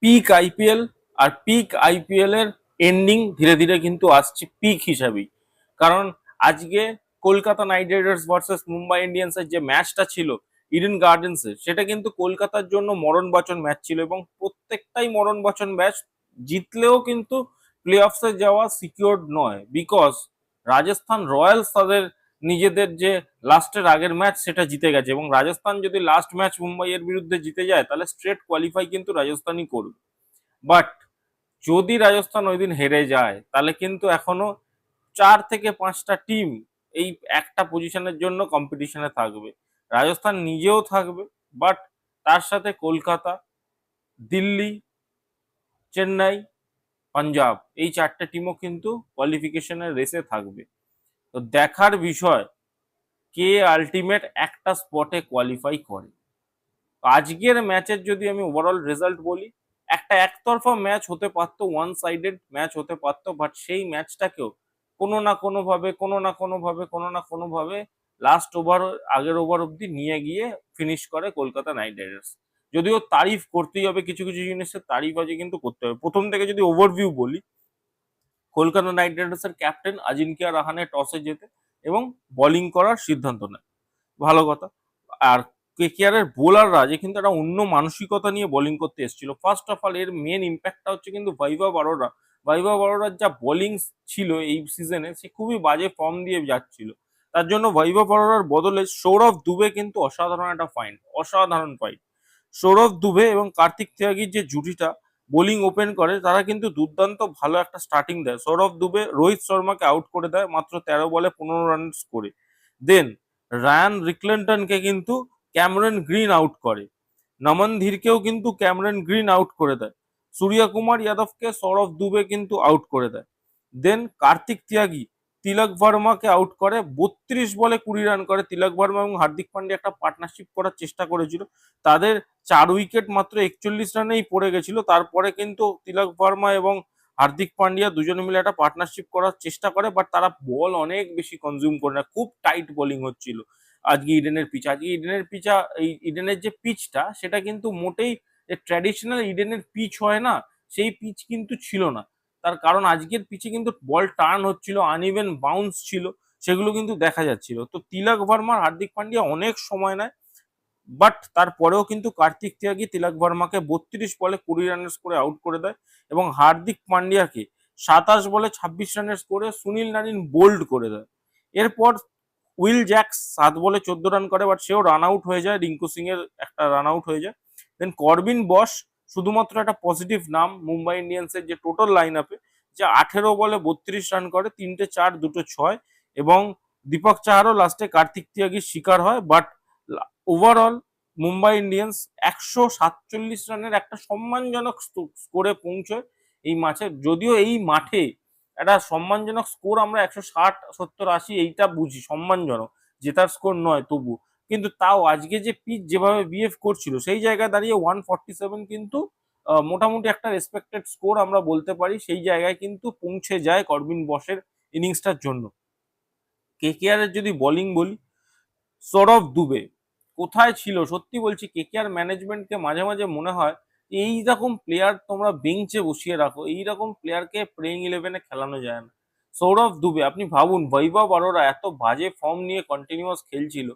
Pick IPL আর peak IPL এর ending ধীরে ধীরে কিন্তু আসছে পিক হিসাবেই। কারণ আজকে Kolkata Knight Riders versus Mumbai ইন্ডিয়ান্সের যে ম্যাচটা ছিল ইডেন গার্ডেন্সে, সেটা কিন্তু কলকাতার জন্য মরণবাচন ম্যাচ ছিল এবং প্রত্যেকটাই মরণবাচন ম্যাচ। জিতলেও কিন্তু প্লে অফসে যাওয়া সিকিউরড নয়, বিকজ রাজস্থান রয়্যালস তাদের নিজেদের যে লাস্টের আগের ম্যাচ সেটা জিতে গেছে এবং রাজস্থান যদি লাস্ট ম্যাচ মুম্বাইয়ের বিরুদ্ধে জিতে যায় তাহলে স্ট্রেট কোয়ালিফাই কিন্তু রাজস্থানই করবে। বাট যদি রাজস্থান ওই দিন হেরে যায় তাহলে কিন্তু এখনো 4 থেকে 5টা টিম এই একটা পজিশনের জন্য কম্পিটিশনে থাকবে। রাজস্থান নিজেও থাকবে, বাট তার সাথে কলকাতা, দিল্লি, চেন্নাই, পাঞ্জাব, এই 4টে টিমও কিন্তু কোয়ালিফিকেশনের রেসে থাকবে। তো দেখার বিষয় কে আলটিমেট একটা স্পটে কোয়ালিফাই করে। আজকের ম্যাচের যদি আমি ওভারঅল রেজাল্ট বলি, একটা একতরফা ম্যাচ হতে পারতো, ওয়ান সাইডেড ম্যাচ হতে পারতো, বাট সেই ম্যাচটাকেও কোনো না কোনোভাবে লাস্ট ওভার, আগের ওভার অব্দি নিয়ে গিয়ে ফিনিশ করে কলকাতা নাইট রাইডার্স। যদিও তারিফ করতেই হবে, কিছু কিছু জিনিসের তারিফ আছে কিন্তু করতে হবে। প্রথম থেকে যদি ওভারভিউ বলি, কলকাতা নাইট রাইডার্স এর ক্যাপ্টেন আজিঙ্কিয়া রাহানে টসে জেতে এবং বোলিং করার সিদ্ধান্ত নেয়, ভালো কথা। আর কেকেআর এর বোলাররা যে কিন্তু একটা অন্য মানসিকতা নিয়ে বোলিং করতে এসেছিল। ফার্স্ট অফ অল এর মেন ইম্প্যাক্টটা হচ্ছে কিন্তু ভাইভা বারোরা যা বোলিং ছিল এই সিজনে, সে খুবই বাজে ফর্ম দিয়ে যাচ্ছিল। তার জন্য ভাইভা বারোরার বদলে সৌরভ দুবে কিন্তু অসাধারণ একটা ফাইন, অসাধারণ ফাইন। সৌরভ দুবে এবং কার্তিক ত্যাগীর যে জুটিটা বোলিং ওপেন করে, তারা কিন্তু দুর্দান্ত ভালো একটা স্টার্টিং দেয়। সৌরভ দুবে রোহিত শর্মাকে আউট করে দেয় মাত্র 13 বলে 15 রান করে। দেন রায়ান রিকলেন্টনকে কিন্তু ক্যামেরন গ্রিন আউট করে, নমন ধীরকেও কিন্তু ক্যামেরন গ্রিন আউট করে দেয়, সূর্যকুমার যাদবকে সৌরভ দুবে কিন্তু আউট করে দেয়। দেন কার্তিক ত্যাগী তিলক ভার্মাকে আউট করে, 32 বলে 20 রান করে। তিলক ভার্মা এবং হার্দিক পান্ডিয়া একটা পার্টনারশিপ করার চেষ্টা করেছিল, তাদের 4 উইকেট মাত্র 41 রানেই পড়ে গেছিল। তারপরে কিন্তু তিলক ভার্মা এবং হার্দিক পান্ডিয়া দুজনে মিলে একটা পার্টনারশিপ করার চেষ্টা করে, বাট তারা বল অনেক বেশি কনজিউম করে না, খুব টাইট বোলিং হচ্ছিল। আজকে ইডেনের পিচা, এই ইডেনের যে পিচটা সেটা কিন্তু মোটেই ট্র্যাডিশনাল ইডেনের পিচ হয় না, সেই পিচ কিন্তু ছিল না। তার কারণ আজকের পিচে কিন্তু বল টার্ন হচ্ছিল, আনইভেন বাউন্স ছিল, সেগুলো কিন্তু দেখা যাচ্ছিল। তো তিলক ভার্মা হার্দিক পান্ডিয়া অনেক সময় নেয়, বাট তারপরেও কিন্তু কার্তিক ত্যাগী তিলক ভার্মাকে 32 বলে 20 রানের স্কোরে আউট করে দেয় এবং হার্দিক পান্ডিয়াকে 27 বলে 26 রানের স্কোরে সুনীল নারিন বোল্ড করে দেয়। এরপর উইল জ্যাক্স 7 বলে 14 রান করে, বাট সেও রান আউট হয়ে যায়, রিঙ্কু সিং এর একটা রান আউট হয়ে যায়। দেন করবিন বস শুধুমাত্র একটা পজিটিভ নাম মুম্বাই ইন্ডিয়ান্সের যে টোটাল লাইন আপে, যে 18 বলে 32 রান করে, 3টে 4 2টো 6, এবং দীপক চাহারও লাস্টে কার্তিক ত্যাগীর শিকার হয়। বাট ওভারঅল মুম্বাই ইন্ডিয়ান্স 147 রানের একটা সম্মানজনক স্কোরে পৌঁছয় এই ম্যাচে। যদিও এই মাঠে একটা সম্মানজনক স্কোর আমরা 160 70 80 এইটা বুঝি সম্মানজনক, জেতার স্কোর নয় তবু, কিন্তু তাও আজকে যে পিচ যেভাবে বিহেভ করছিল সেই জায়গায় দাঁড়িয়ে 147 কিন্তু মোটামুটি একটা রেসপেক্টেড স্কোর আমরা বলতে পারি। সেই জায়গায় কিন্তু পৌঁছে যায় করবিন বসের ইনিংসটার জন্য। কেকেআর এর যদি বোলিং বলি, সৌরভ দুবে কোথায় ছিল সত্যি বলছি, কেকেআর ম্যানেজমেন্টকে মাঝে মাঝে মনে হয় এইরকম প্লেয়ার তোমরা বেঞ্চে বসিয়ে রাখো, এইরকম প্লেয়ারকে প্লেইং ইলেভেনে খেলানো যায় না। সৌরভ দুবে আপনি ভাবুন, বৈভব অরোরা এত বাজে ফর্ম নিয়ে কন্টিনিউয়াস খেলছিল,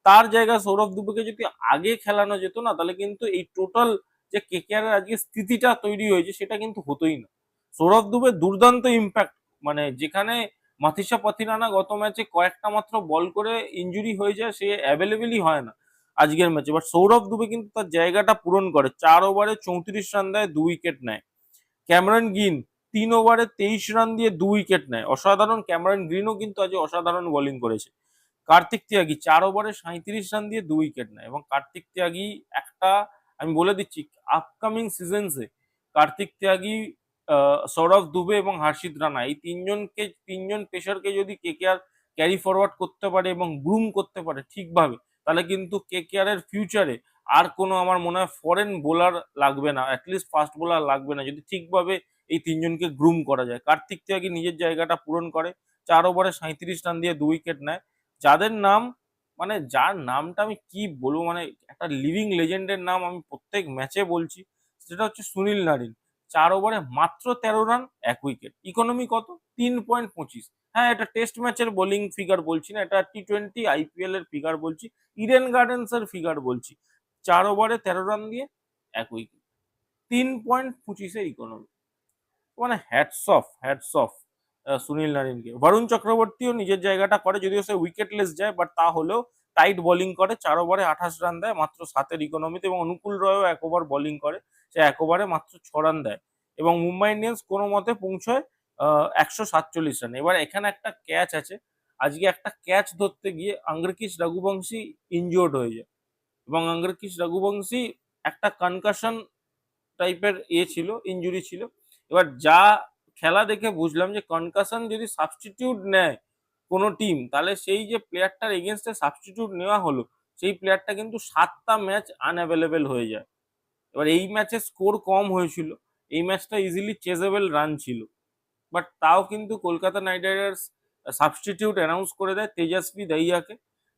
তার জায়গায় সৌরভ দুবেকে যদি আগে খেলানো যেত না, তাহলে কিন্তু এই টোটাল যে কেকেআর এর আজকে স্থিতিটা তৈরি হয়েছে সেটা কিন্তু হতোই না। সৌরভ দুবে দুর্দান্ত ইম্প্যাক্ট, মানে যেখানে মাথিসা পাথিরানা গত ম্যাচে কয়েকটা মাত্র বল করে ইঞ্জুরি হয়ে যায়, সে অ্যাভেলেবেলই হয় না আজকের ম্যাচে, বাট সৌরভ দুবে কিন্তু তার জায়গাটা পূরণ করে, 4 ওভারে 34 রান দেয়, 2 উইকেট নেয়। ক্যামেরন গ্রিন 3 ওভারে 23 রান দিয়ে 2 উইকেট নেয়, অসাধারণ। ক্যামেরন গ্রিনও কিন্তু আজ অসাধারণ বোলিং করেছে। কার্তিক ত্যাগী 4 ওভারে 37 রান দিয়ে 2 উইকেট নেয় এবং কার্তিক ত্যাগী একটা, আমি বলে দিচ্ছি, আপকামিং সিজনসে কার্তিক ত্যাগী, সৌরভ দুবে এবং হর্ষিত রানা, এই তিনজন পেসারকে যদি কেকেআর ক্যারি ফরওয়ার্ড করতে পারে এবং গ্রুম করতে পারে ঠিকভাবে, তাহলে কিন্তু কেকেআর এর ফিউচারে আর কোনো আমার মনে হয় ফরেন বোলার লাগবে না, অ্যাটলিস্ট ফাস্ট বোলার লাগবে না, যদি ঠিকভাবে এই তিনজনকে গ্রুম করা যায়। কার্তিক ত্যাগী নিজের জায়গাটা পূরণ করে, 4 ওভারে 37 রান দিয়ে 2 উইকেট নেয়। যাদের নাম, মানে যার নামটা আমি কি বলবো, মানে একটা লিভিং লেজেন্ডের নাম আমি প্রত্যেক ম্যাচে বলছি, সেটা হচ্ছে সুনীল নারিন। 4 ওভারে মাত্র 13 রান, 1 উইকেট। ইকোনমি কত? 3.25। হ্যাঁ, এটা টেস্ট ম্যাচের বোলিং ফিগার বলছি না, এটা টি-20 আইপিএল এর ফিগার বলছি, ইডেন গার্ডেন্স এর ফিগার বলছি। 4 ওভারে 13 রান দিয়ে 1 উইকেট, 3.25 এর ইকোনমি। মানে হ্যাটস অফ সুনীল নারিনকে। বরুণ চক্রবর্তীও নিজের জায়গাটা করে, যদিও সে উইকেটলেস যায়, বাট তা হলেও টাইট বোলিং করে। 4 ওভারে 28 রান দেয় মাত্র 7 এর ইকোনমিতে, এবং অনুকূল রয়ও 1 ওভার বোলিং করে, সে 1 ওভারে মাত্র 6 রান দেয়, এবং মুম্বাই ইন্ডিয়ান্স কোনো মতে পৌঁছয় 147 রানে। এবার এখানে একটা ক্যাচ আছে, আজকে একটা ক্যাচ ধরতে গিয়ে আঙ্গরকিশ রঘুবংশী ইনজিওর্ড হয়ে যায়, এবং আঙ্গরকিশ রঘুবংশী একটা কনকাশন টাইপের ছিল, ইনজুরি ছিল। এবার যা খেলা দেখে বুঝলাম যে কনকাশন যদি সাবস্টিটিউট নেয় কোনো টিম, তাহলে সেই যে প্লেয়ারটার এগেনস্টে সাবস্টিটিউট নেওয়া হলো, সেই প্লেয়ারটা কিন্তু 7টা ম্যাচ আনঅ্যাভেলেবেল হয়ে যায়। এবার এই ম্যাচে স্কোর কম হয়েছিল, এই ম্যাচটা ইজিলি চেজেবল রান ছিল, বাট তাও কিন্তু Kolkata Knight Riders substitute announce করে দেয় তেজস্বী দাহিয়াকে।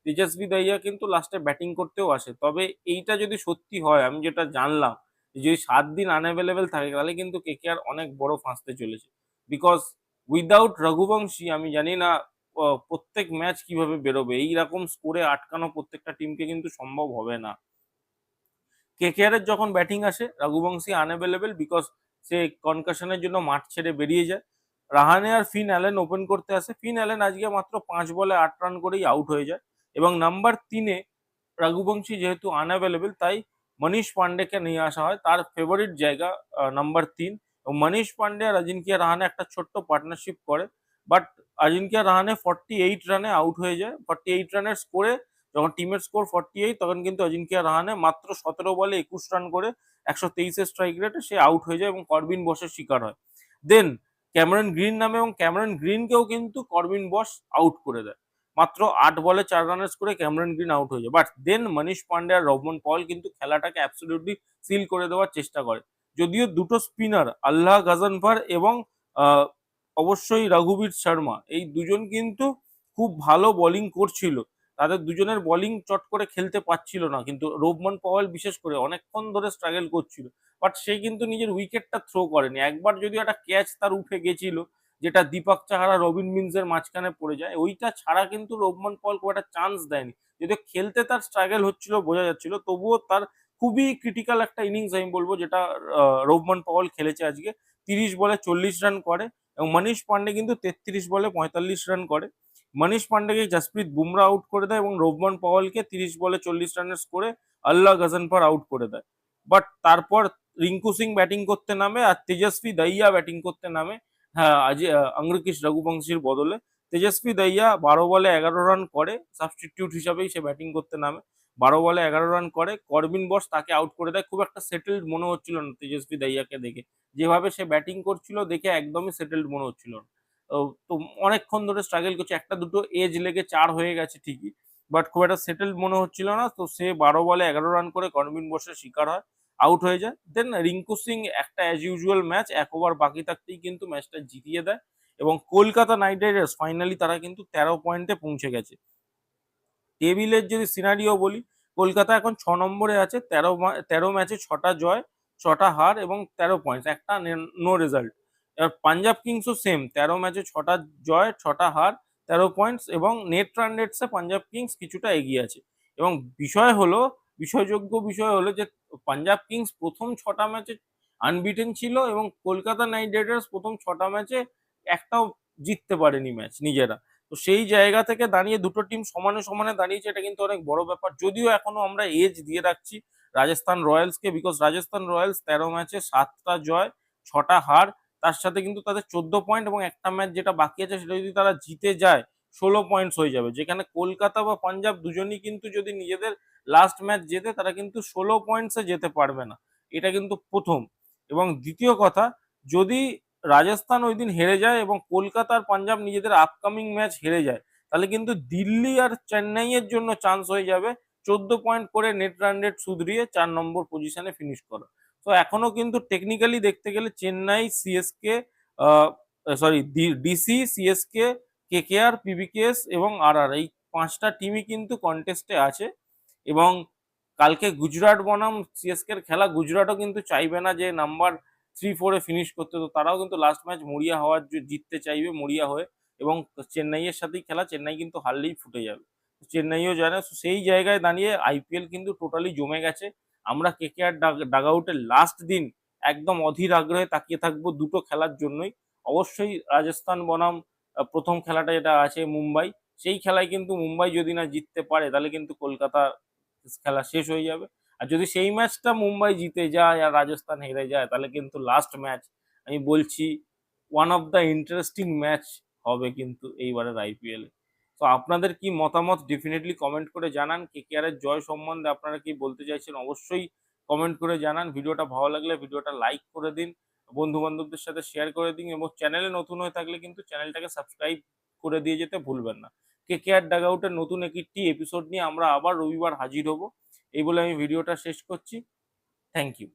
তেজস্বী দাহিয়া কিন্তু লাস্টে ব্যাটিং করতেও আসে। তবে এইটা যদি সত্যি হয়, আমি যেটা জানলাম, যে যদি 7 দিন আনঅ্যাভেলেবেল থাকে, তাহলে কিন্তু কেকেআর অনেক বড় ফাঁসতে চলেছে। বিকজ উইদাউট রঘুবংশী আমি জানি না প্রত্যেক ম্যাচ কিভাবে বেরোবে। এইরকম স্কোরে আটকানো প্রত্যেকটা টিমকে কিন্তু সম্ভব হবে না। কেকেআর এর যখন ব্যাটিং আসে, রঘুবংশী আনঅ্যাভেলেবেল, বিকজ সে কনকাশনের জন্য মাঠ ছেড়ে বেরিয়ে যায়। রাহানে আর ফিন অ্যালেন ওপেন করতে আসে। ফিন অ্যালেন আজকে মাত্র 5 বলে 8 রান করেই আউট হয়ে যায়, এবং নাম্বার 3-এ রঘুবংশী যেহেতু আনঅ্যাভেলেবেল, তাই মনীষ পান্ডেকে নিয়ে আসা হয়, তার ফেভারিট জায়গা নাম্বার 3। এবং মনীষ পান্ডে আর অজিঙ্ক্য রাহানে একটা ছোট্ট পার্টনারশিপ করে, বাট অজিঙ্ক্য রাহানে 48 রানে আউট হয়ে যায়। 48 রানের স্কোরে, যখন টিমের স্কোর 48, তখন কিন্তু অজিঙ্ক্য রাহানে মাত্র 17 বলে 21 রান করে 123 স্ট্রাইক রেটে সে আউট হয়ে যায়, এবং করবিন বসের শিকার হয়। দেন ক্যামেরন গ্রিন নামে, এবং ক্যামেরন গ্রিনকেও কিন্তু করবিন বস আউট করে দেয়। মাত্র 8 বলে 4 রানের স্কোরে ক্যামেরন গ্রিন আউট হয়ে যায়। বাট দেন মনীষ পান্ডে আর রহমান পল কিন্তু খেলাটাকে অ্যাবসলিউটলি সিল করে দেওয়ার চেষ্টা করে। যদিও দুটো স্পিনার আল্লাহ গাজনফার এবং আহ, অবশ্যই রঘুবীর শর্মা, এই দুজন কিন্তু খুব ভালো বোলিং করছিল, তাদের দুজনের বোলিং চট করে খেলতে পারছিল না, কিন্তু রোবমান পাওয়েল বিশেষ করে অনেকক্ষণ ধরে স্ট্রাগল করছিল, বাট সে কিন্তু নিজের উইকেটটা থ্রো করেনি। একবার যদি একটা ক্যাচ তার উঠে গেছিল, যেটা দীপক চাহারা রবিন মিন্সের মাঝখানে পড়ে যায়, ওইটা ছাড়া কিন্তু রোবমান পল খুব একটা চান্স দেয়নি। যদিও খেলতে তার স্ট্রাগল হচ্ছিল, বোঝা যাচ্ছিল, তবুও তার খুবই ক্রিটিক্যাল একটা ইনিংস আমি বলবো, যেটা রোবমান পাওয়েল খেলেছে আজকে। 30 বলে 40 রান করে, এবং মনীষ পান্ডে কিন্তু 33 বলে 45 রান করে। মনীষ পান্ডেকে জসপ্রীত বুমরা আউট করে দেয়, এবং রোবমান পাওয়েলকে 30 বলে 40 রানের স্কোরে আল্লাহ গজনফর আউট করে দেয়। বাট তারপর রিঙ্কু সিং ব্যাটিং করতে নামে, আর তেজস্বী দাহিয়া ব্যাটিং করতে নামে। হ্যাঁ, আজ অঙ্গরকিশ রঘুবংশীর বদলে তেজস্বী দাহিয়া 12 বলে 11 রান করে, সাবস্টিটিউট হিসাবেই সে ব্যাটিং করতে নামে। 12 বলে 11 রান করে, করবিন বস তাকে আউট করে দেয়। খুব একটা সেটেলড মনে হচ্ছিল না তেজস্বী দাহিয়াকে দেখে, যেভাবে সে ব্যাটিং করছিল দেখে একদমই সেটেলড মনে হচ্ছিল না। তো অনেকক্ষণ ধরে স্ট্রাগল করছে, একটা দুটো এজ লেগে 4 হয়ে গেছে ঠিকই, বাট খুব একটা সেটেলড মনে হচ্ছিল না। তো সে 12 বলে 11 রান করে করবিন বসের শিকার হয়, আউট হয়ে যায়। দেন রিঙ্কু সিং একটা অ্যাজ ইউজুয়াল ম্যাচ, 1 ওভার বাকি থাকতেই কিন্তু ম্যাচটা জিতিয়ে দেয়, এবং কলকাতা নাইট রাইডার্স ফাইনালি তারা কিন্তু 13 পয়েন্টে পৌঁছে গেছে। টেবিলের যদি সিনারিও বলি, কলকাতা এখন 6 নম্বরে আছে, 13 ম্যাচে 6টা জয়, 6টা হার, এবং 13 পয়েন্টস, একটা নো রেজাল্ট। এবার পাঞ্জাব কিংসও সেম, 13 ম্যাচে 6টা জয়, 6টা হার, 13 পয়েন্টস, এবং নেট রান রেটসে পাঞ্জাব কিংস কিছুটা এগিয়ে আছে। এবং বিষয় হলো যে পাঞ্জাব কিংস প্রথম 6টা ম্যাচে আনবিটেন ছিল, এবং কলকাতা নাইট রাইডার্স প্রথম 6টা ম্যাচে একটাও জিততে পারেনি ম্যাচ নিজেরা। তো সেই জায়গা থেকে দাঁড়িয়ে দুটো টিম সমানে সমানে দাঁড়িয়েছে, এটা কিন্তু অনেক বড় ব্যাপার। যদিও এখনো আমরা এজ দিয়ে রাখছি রাজস্থান রয়্যালসকে, বিকজ রাজস্থান রয়্যালস 13 ম্যাচে 7টা জয়, 6টা হার, তার সাথে কিন্তু তাদের 14 পয়েন্ট, এবং একটা ম্যাচ যেটা বাকি আছে সেটা যদি তারা জিতে যায় 16 পয়েন্টস হয়ে যাবে। যেখানে কলকাতা বা পাঞ্জাব দুজনই কিন্তু যদি নিজেদের লাস্ট ম্যাচ জেতে, তারা কিন্তু 16 পয়েন্টসে যেতে পারবে না। এটা কিন্তু প্রথম। এবং দ্বিতীয় কথা, যদি রাজস্থান ওই দিন হেরে যায় এবং কলকাতা আর পাঞ্জাব নিজেদের আপকামিং ম্যাচ হেরে যায়, তাহলে কিন্তু দিল্লি আর চেন্নাইয়ের জন্য চান্স হয়ে যাবে 14 পয়েন্ট করে নেট রান রেট সুধরিয়ে 4 নম্বর পজিশনে ফিনিশ করা। তো এখনো কিন্তু টেকনিক্যালি দেখতে গেলে Chennai, CSK, sorry DC, CSK, KKR, PBKS এবং আরআর, এই 5টা টিমই কিন্তু কন্টেস্টে আছে। এবং কালকে গুজরাট বনাম সিএসকে এর খেলা, গুজরাটও কিন্তু চাইবে না যে নাম্বার 3-4-এ ফিনিশ করতে, তো তারাও কিন্তু লাস্ট ম্যাচ মরিয়া হওয়ার জিততে চাইবে মরিয়া হয়ে, এবং চেন্নাইয়ের সাথেই খেলা, চেন্নাই কিন্তু হারলেই ফুটে যাবে, চেন্নাইও জানে। তো সেই জায়গায় দাঁড়িয়ে আইপিএল কিন্তু টোটালি জমে গেছে। আমরা কেকেআর ডাগ আউটের লাস্ট দিন একদম অধীর আগ্রহে তাকিয়ে থাকবো দুটো খেলার জন্যই। অবশ্যই রাজস্থান বনাম প্রথম খেলাটা যেটা আছে মুম্বাই, সেই খেলায় কিন্তু মুম্বাই যদি না জিততে পারে তাহলে কিন্তু কলকাতা খেলা শেষ হয়ে যাবে। আর যদি সেই ম্যাচটা মুম্বাই জিতে যায় আর রাজস্থান হেরে যায়, তাহলে কিন্তু লাস্ট ম্যাচ, আমি বলছি, one of the interesting match হবে কিন্তু এইবারের আইপিএল এ। তো আপনাদের কি মতামত ডেফিনেটলি কমেন্ট করে জানান। কেকেআর এর জয় সম্বন্ধে আপনারা কি বলতে চাইছেন অবশ্যই কমেন্ট করে জানান। ভিডিওটা ভালো লাগলে ভিডিওটা লাইক করে দিন, বন্ধু বান্ধবদের সাথে শেয়ার করে দিন, এবং চ্যানেলে নতুন হয়ে থাকলে কিন্তু চ্যানেলটাকে সাবস্ক্রাইব করে দিয়ে যেতে ভুলবেন না। কেকেআর ডাগ আউটের নতুন একটি এপিসোড নিয়ে আমরা আবার রবিবার হাজির হব। এই বলে আমি ভিডিওটা শেষ করছি। Thank you.